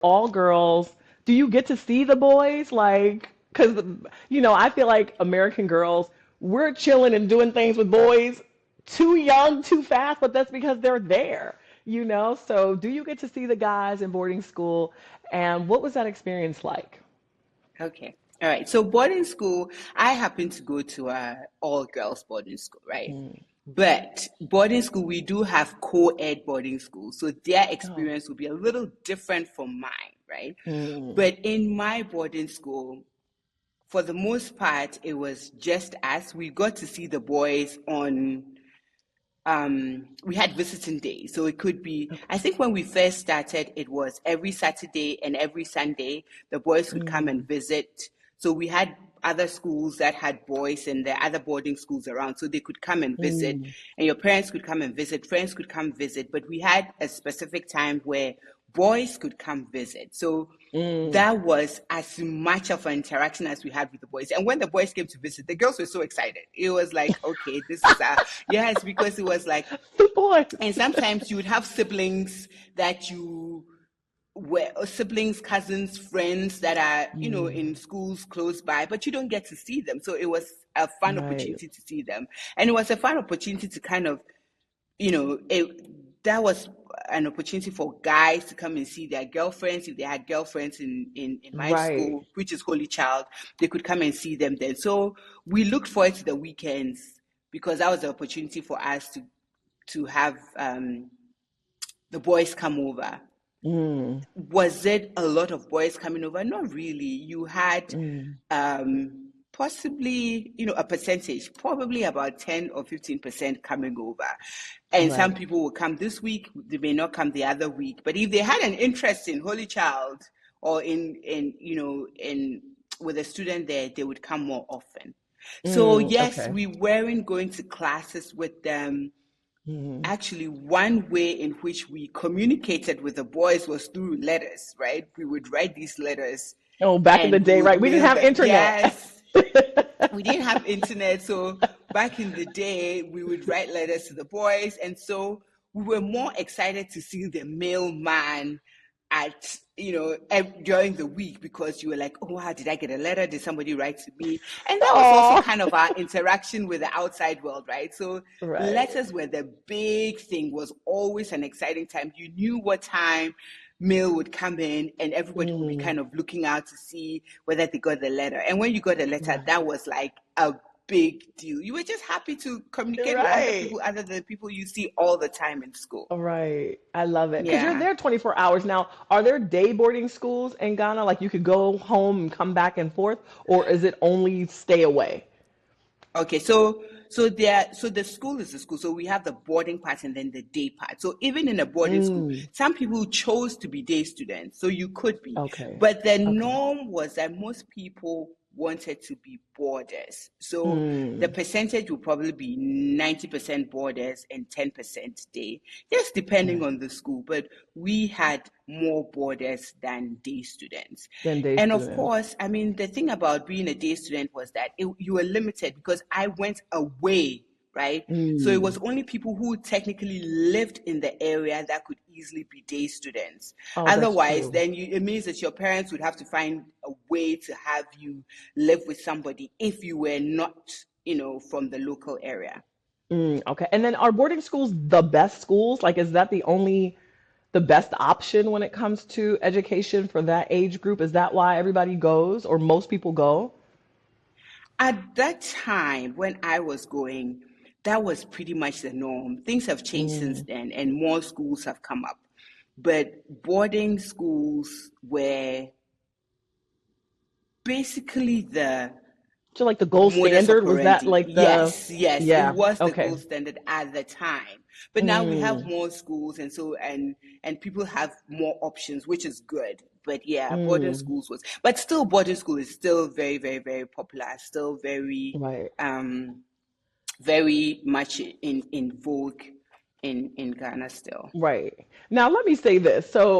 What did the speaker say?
all girls. Do you get to see the boys? Like, because, I feel like American girls, we're chilling and doing things with boys too young, too fast, but that's because they're there. So do you get to see the guys in boarding school? And what was that experience like? Okay. All right. So boarding school, I happen to go to a all girls boarding school, right? Mm. But boarding school, we do have co-ed boarding school. So their Oh. experience will be a little different from mine, right? Mm. But in my boarding school, for the most part, it was just us. We got to see the boys on we had visiting days. So it could be, I think when we first started, it was every Saturday and every Sunday, the boys would come and Mm. visit. So we had other schools that had boys and the other boarding schools around, so they could come and visit, Mm. and your parents could come and visit, friends could come visit. But we had a specific time where boys could come visit. So Mm. that was as much of an interaction as we had with the boys. And when the boys came to visit, the girls were so excited. It was like, okay, this is yes, because it was like, The boys. and sometimes you would have siblings that you were siblings, cousins, friends that are, Mm. in schools close by, but you don't get to see them. So it was a fun Right. opportunity to see them. And it was a fun opportunity to kind of, that was an opportunity for guys to come and see their girlfriends. If they had girlfriends in my Right. school, which is Holy Child, they could come and see them then. So we looked forward to the weekends because that was the opportunity for us to have the boys come over. Mm. Was it a lot of boys coming over? Not really. You had Mm. possibly, a percentage, probably about 10 or 15% coming over. And some Right. people will come this week, they may not come the other week. But if they had an interest in Holy Child or in with a student there, they would come more often. So Mm. yes, Okay. we weren't going to classes with them. Mm. Actually, one way in which we communicated with the boys was through letters, right? We would write these letters Oh, back in the and we day, would right? We didn't mail have them. internet. Yes, we didn't have internet. So back in the day, we would write letters to the boys. And so we were more excited to see the mailman at during the week because you were like, oh wow, did I get a letter, did somebody write to me? And that was also Oh, kind of our interaction with the outside world, right? So right. letters were the big thing, was always an exciting time. You knew what time mail would come in and everybody would be Mm. kind of looking out to see whether they got the letter. And when you got a letter, Right. that was like a big deal. You were just happy to communicate with other Right. people other than the people you see all the time in school. Right. I love it. Because you're Yeah. there 24 hours. Now, are there day boarding schools in Ghana? Like you could go home and come back and forth, or is it only stay away? Okay, so the school is the school. So we have the boarding part and then the day part. So even in a boarding school, Mm. some people chose to be day students, so you could be. Okay. But the Okay. norm was that most people wanted to be boarders. So the Mm. percentage would probably be 90% boarders and 10% day, just depending Right. on the school. But we had more boarders than day students. Then day And of students. course, I mean, the thing about being a day student was that you were limited because I went away, right? So it was Mm. only people who technically lived in the area that could easily be day students. Oh, that's Otherwise, true. then it means that your parents would have to find a way to have you live with somebody if you were not, from the local area. Mm. Okay. And then are boarding schools the best schools? Like, is that the best option when it comes to education for that age group? Is that why everybody goes or most people go? At that time, when I was going, that was pretty much the norm. Things have changed since Mm. then, and more schools have come up. But boarding schools were basically the So like the gold modus standard, was that operandi. like the, Yes, yes, it yeah, was the okay. gold standard at the time. But now we have Mm. more schools, and so and people have more options, which is good. But yeah, boarding Mm. schools was, but still, boarding school is still very, very, very popular. Still Right. very much in vogue in Ghana still. Right. Now, let me say this. So